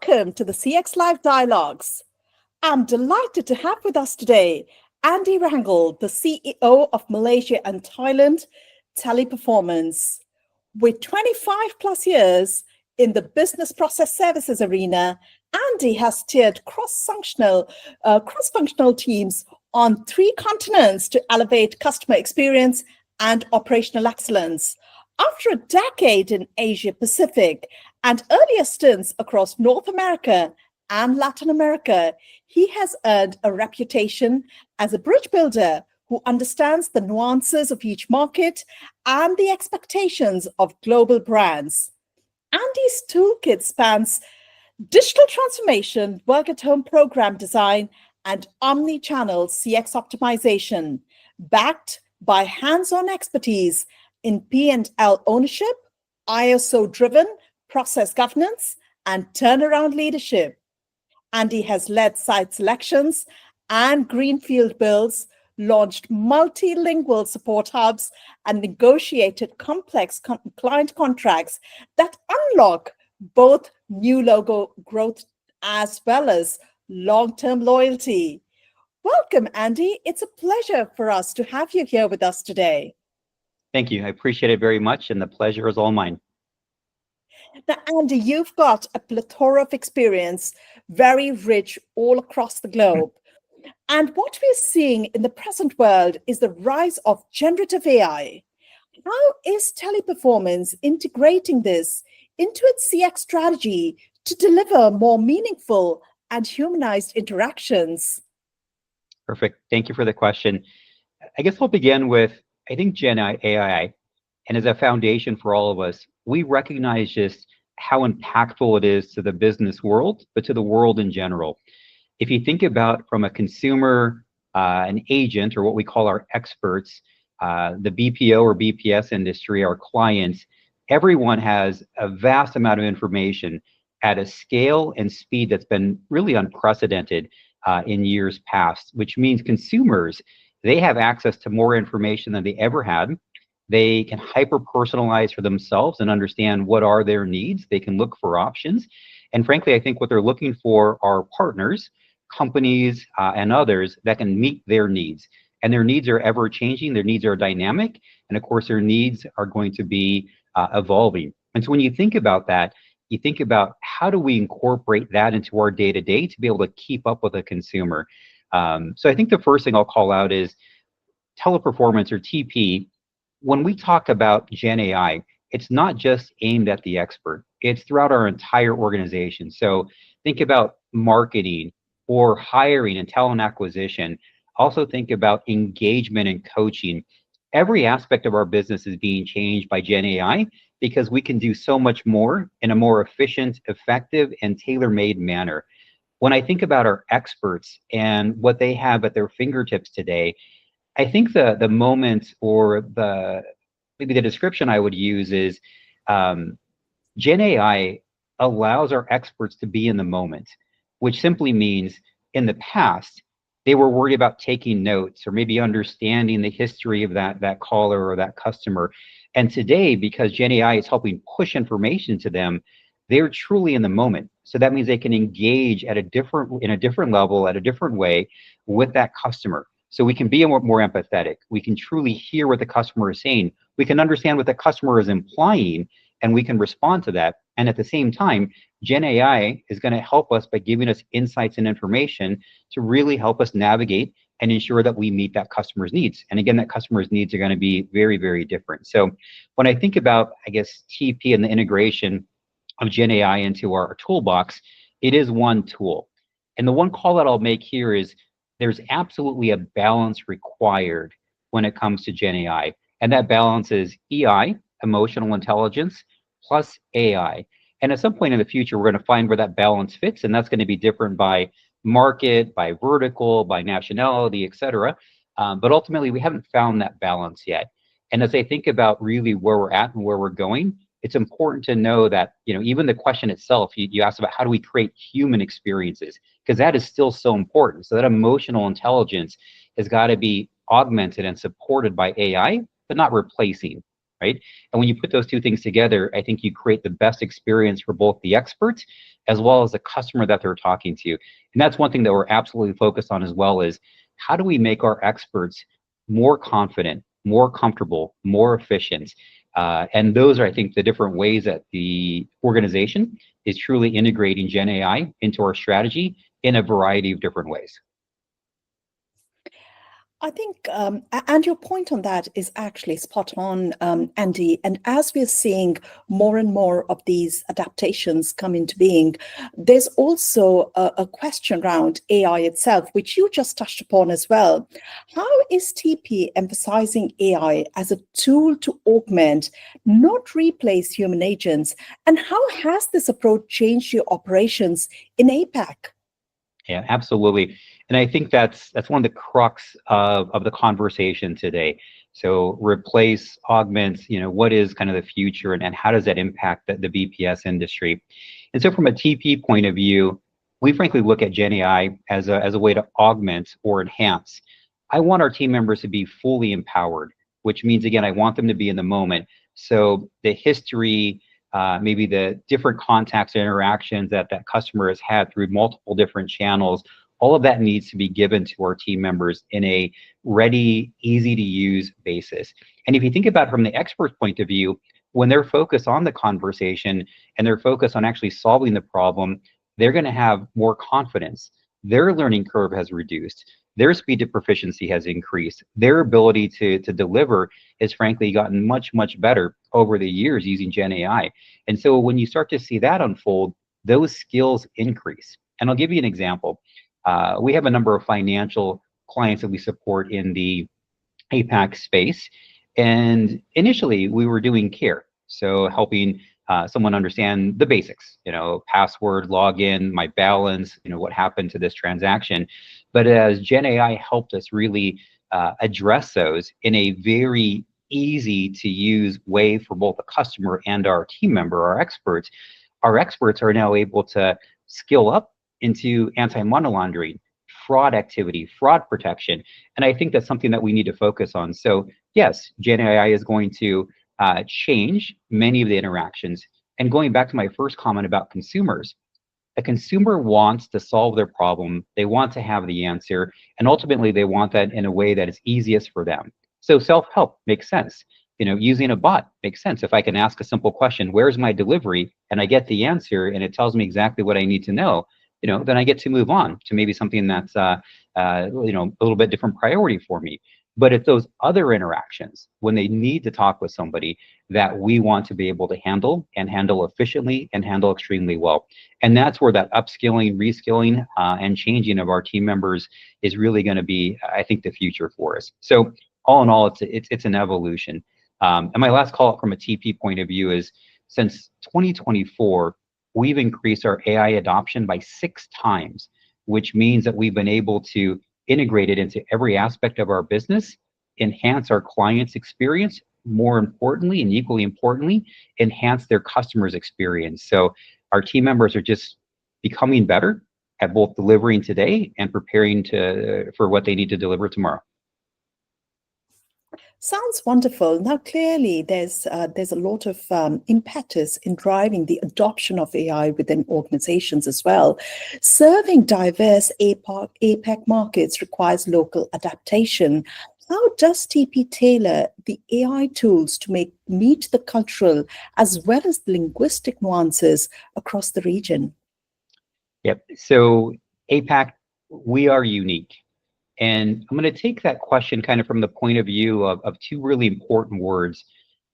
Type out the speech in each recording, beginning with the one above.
Welcome to the CX Live Dialogues. I'm delighted to have with us today Andy Rangel, the CEO of Malaysia and Thailand Teleperformance. With 25 plus years in the business process services arena, Andy has steered cross-functional teams on 3 continents to elevate customer experience and operational excellence. After a decade in Asia Pacific and earlier stints across North America and Latin America, he has earned a reputation as a bridge builder who understands the nuances of each market and the expectations of global brands. Andy's toolkit spans digital transformation, work at home program design, and omni-channel CX optimization, backed by hands-on expertise in P&L ownership, ISO-driven process governance, and turnaround leadership. Andy has led site selections and greenfield builds, launched multilingual support hubs, and negotiated complex client contracts that unlock both new logo growth as well as long-term loyalty. Welcome, Andy. It's a pleasure for us to have you here with us today. Thank you. I appreciate it very much, and the pleasure is all mine. Now, Andy, you've got a plethora of experience, very rich all across the globe. And what we're seeing in the present world is the rise of generative AI. How is Teleperformance integrating this into its CX strategy to deliver more meaningful and humanized interactions? Perfect. Thank you for the question. I guess I'll begin with, I think Gen AI, and as a foundation for all of us, we recognize just how impactful it is to the business world, but to the world in general. If you think about from a consumer, an agent, or what we call our experts, the BPO or BPS industry, our clients, everyone has a vast amount of information at a scale and speed that's been really unprecedented in years past, which means consumers, they have access to more information than they ever had. They can hyper-personalize for themselves and understand what are their needs. They can look for options. And frankly, I think what they're looking for are partners, companies, and others that can meet their needs. And their needs are ever changing. Their needs are dynamic. And of course, their needs are going to be evolving. And so when you think about that, you think about how do we incorporate that into our day-to-day to be able to keep up with a consumer. So I think the first thing I'll call out is Teleperformance, or TP. When we talk about Gen AI, it's not just aimed at the expert. It's throughout our entire organization. So think about marketing or hiring and talent acquisition. Also think about engagement and coaching. Every aspect of our business is being changed by Gen AI because we can do so much more in a more efficient, effective, and tailor-made manner. When I think about our experts and what they have at their fingertips today, I think the moment, or maybe the description I would use is Gen AI allows our experts to be in the moment, which simply means in the past, they were worried about taking notes or maybe understanding the history of that caller or that customer. And today, because Gen AI is helping push information to them, they're truly in the moment. So that means they can engage in a different level, at a different way with that customer. So we can be more empathetic. We can truly hear what the customer is saying. We can understand what the customer is implying, and we can respond to that. And at the same time, Gen AI is going to help us by giving us insights and information to really help us navigate and ensure that we meet that customer's needs. And again, that customer's needs are going to be very, very different. So when I think about, I guess, TP and the integration of Gen AI into our toolbox, it is one tool. And the one call that I'll make here is there's absolutely a balance required when it comes to Gen AI. And that balance is EI, emotional intelligence, plus AI. And at some point in the future, we're going to find where that balance fits. And that's going to be different by market, by vertical, by nationality, et cetera. But ultimately, we haven't found that balance yet. And as I think about really where we're at and where we're going, it's important to know that, even the question itself, you asked about how do we create human experiences, because that is still so important. So that emotional intelligence has got to be augmented and supported by AI, but not replacing, right? And when you put those two things together, I think you create the best experience for both the experts as well as the customer that they're talking to. And that's one thing that we're absolutely focused on as well is how do we make our experts more confident, more comfortable, more efficient? And those are, I think, the different ways that the organization is truly integrating Gen AI into our strategy in a variety of different ways. I think, and your point on that is actually spot on, Andy. And as we're seeing more and more of these adaptations come into being, there's also a question around AI itself, which you just touched upon as well. How is TP emphasizing AI as a tool to augment, not replace human agents? And how has this approach changed your operations in APAC? Yeah, absolutely. And I think that's one of the crux of the conversation today. So replace, augment, what is kind of the future and how does that impact the BPS industry? And so from a TP point of view, we frankly look at Gen AI as a way to augment or enhance. I want our team members to be fully empowered, which means, again, I want them to be in the moment. So the history, maybe the different contacts and interactions that that customer has had through multiple different channels, all of that needs to be given to our team members in a ready, easy to use basis. And if you think about it from the expert's point of view, when they're focused on the conversation and they're focused on actually solving the problem, they're going to have more confidence. Their learning curve has reduced. Their speed to proficiency has increased. Their ability to deliver has frankly gotten much, much better over the years using Gen AI. And so when you start to see that unfold, those skills increase. And I'll give you an example. We have a number of financial clients that we support in the APAC space. And initially, we were doing care. So helping someone understand the basics, password, login, my balance, what happened to this transaction. But as Gen AI helped us really address those in a very easy to use way for both the customer and our team member, our experts are now able to skill up into anti-money laundering, fraud activity, fraud protection. And I think that's something that we need to focus on. So yes, Gen AI is going to change many of the interactions. And going back to my first comment about consumers, a consumer wants to solve their problem. They want to have the answer. And ultimately, they want that in a way that is easiest for them. So self-help makes sense. Using a bot makes sense. If I can ask a simple question, where's my delivery? And I get the answer and it tells me exactly what I need to know, then I get to move on to maybe something that's, a little bit different priority for me. But it's those other interactions when they need to talk with somebody that we want to be able to handle and handle efficiently and handle extremely well. And that's where that upskilling, reskilling, and changing of our team members is really going to be, I think, the future for us. So all in all, it's an evolution. And my last call from a TP point of view is since 2024, we've increased our AI adoption by 6 times, which means that we've been able to integrate it into every aspect of our business, enhance our clients' experience, more importantly and equally importantly, enhance their customers' experience. So our team members are just becoming better at both delivering today and preparing for what they need to deliver tomorrow. Sounds wonderful. Now, clearly, there's a lot of impetus in driving the adoption of AI within organizations as well. Serving diverse APAC markets requires local adaptation. How does TP tailor the AI tools to meet the cultural as well as the linguistic nuances across the region? Yep. So APAC, we are unique. And I'm going to take that question kind of from the point of view of 2 really important words,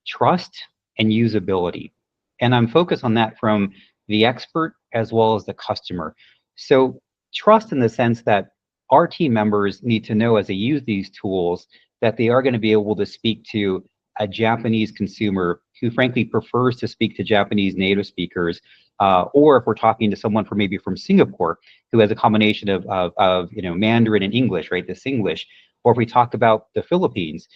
trust and usability. And I'm focused on that from the expert as well as the customer. So trust in the sense that our team members need to know as they use these tools that they are going to be able to speak to a Japanese consumer who frankly prefers to speak to Japanese native speakers, or if we're talking to someone from Singapore who has a combination of Mandarin and English, right, the Singlish, or if we talk about the Philippines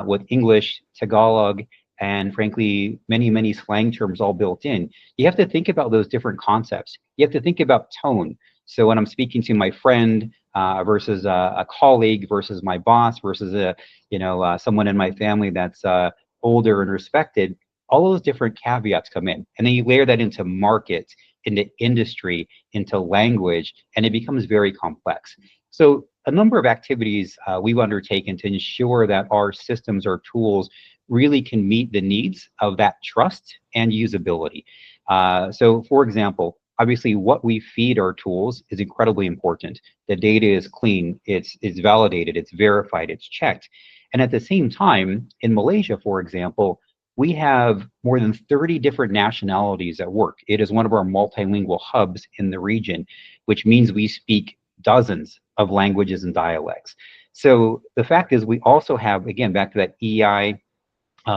with English, Tagalog, and frankly many slang terms all built in. You have to think about those different concepts. You have to think about tone. So when I'm speaking to my friend versus a colleague versus my boss versus someone in my family that's older and respected, all those different caveats come in. And then you layer that into market, into industry, into language, and it becomes very complex. So a number of activities we've undertaken to ensure that our systems or tools really can meet the needs of that trust and usability. So for example, obviously what we feed our tools is incredibly important. The data is clean, it's validated, it's verified, it's checked. And at the same time, in Malaysia, for example, we have more than 30 different nationalities at work. It is one of our multilingual hubs in the region, which means we speak dozens of languages and dialects. So the fact is we also have, again, back to that EI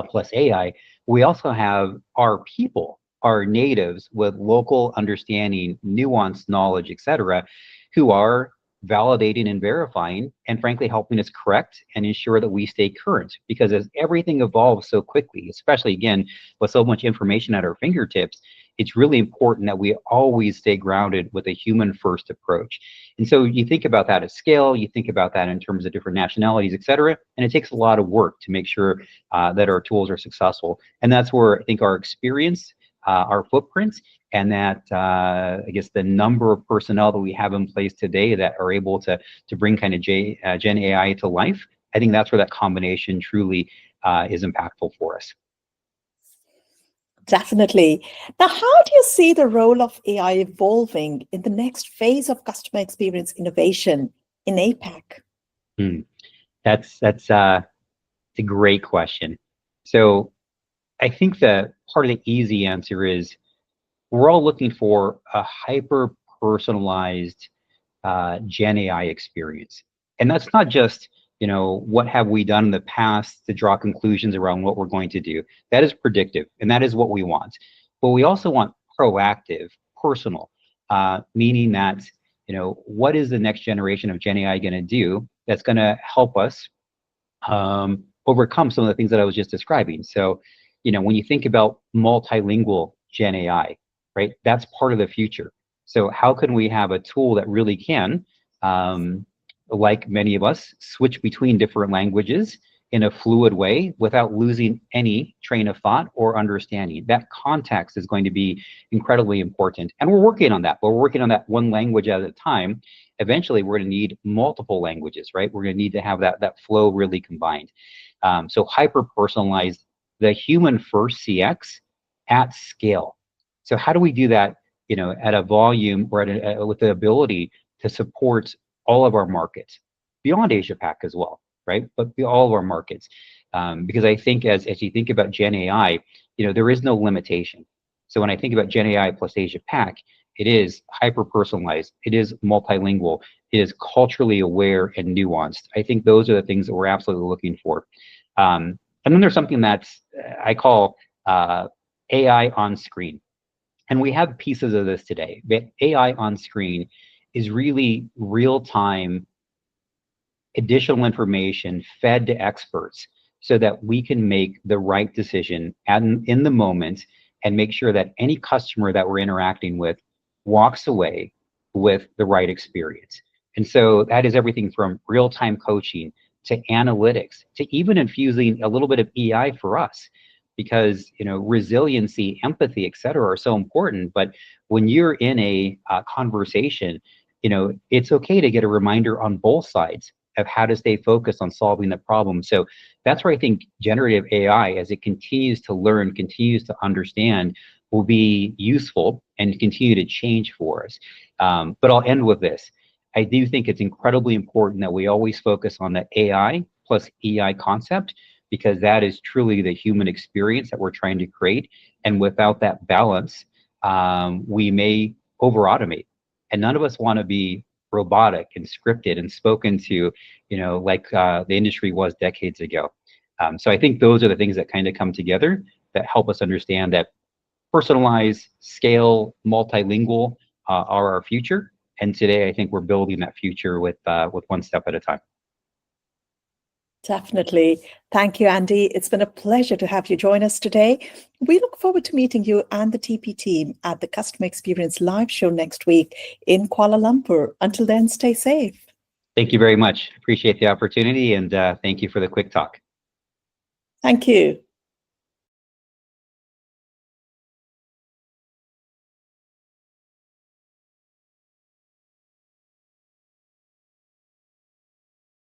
plus AI, we also have our people, our natives with local understanding, nuanced knowledge, etc., who are validating and verifying and frankly helping us correct and ensure that we stay current, because as everything evolves so quickly, especially again with so much information at our fingertips, it's really important that we always stay grounded with a human first approach. And so you think about that at scale, you think about that in terms of different nationalities, etc., and it takes a lot of work to make sure that our tools are successful. And that's where I think our experience, our footprints, and that I guess the number of personnel that we have in place today that are able to bring kind of Gen AI to life, I think that's where that combination truly is impactful for us. Definitely. Now, how do you see the role of AI evolving in the next phase of customer experience innovation in APAC? That's a great question. So I think that part of the easy answer is we're all looking for a hyper personalized Gen AI experience. And that's not just, what have we done in the past to draw conclusions around what we're going to do. That is predictive, and that is what we want. But we also want proactive, personal, meaning that, what is the next generation of Gen AI going to do that's going to help us overcome some of the things that I was just describing. So, when you think about multilingual Gen AI, right, that's part of the future. So how can we have a tool that really can, like many of us, switch between different languages in a fluid way without losing any train of thought or understanding? That context is going to be incredibly important. And we're working on that, but we're working on that one language at a time. Eventually, we're going to need multiple languages, right? We're going to need to have that flow really combined. So hyper-personalized, the human first CX at scale. So how do we do that, at a volume or with the ability to support all of our markets beyond Asia Pac as well, right? But all of our markets, because I think as you think about Gen AI, there is no limitation. So when I think about Gen AI plus Asia Pac, it is hyper personalized, it is multilingual, it is culturally aware and nuanced. I think those are the things that we're absolutely looking for. And then there's something that's I call AI on screen. And we have pieces of this today. But AI on screen is really real-time additional information fed to experts so that we can make the right decision in the moment and make sure that any customer that we're interacting with walks away with the right experience. And so that is everything from real-time coaching to analytics to even infusing a little bit of EI for us, because resiliency, empathy, et cetera, are so important. But when you're in a conversation, it's okay to get a reminder on both sides of how to stay focused on solving the problem. So that's where I think generative AI, as it continues to learn, continues to understand, will be useful and continue to change for us. But I'll end with this. I do think it's incredibly important that we always focus on the AI plus EI concept, because that is truly the human experience that we're trying to create. And without that balance, we may over-automate. And none of us want to be robotic and scripted and spoken to, like the industry was decades ago. So I think those are the things that kind of come together that help us understand that personalized, scale, multilingual are our future. And today, I think we're building that future with one step at a time. Definitely. Thank you, Andy. It's been a pleasure to have you join us today. We look forward to meeting you and the TP team at the Customer Experience Live show next week in Kuala Lumpur. Until then, stay safe. Thank you very much. Appreciate the opportunity, and thank you for the quick talk. Thank you.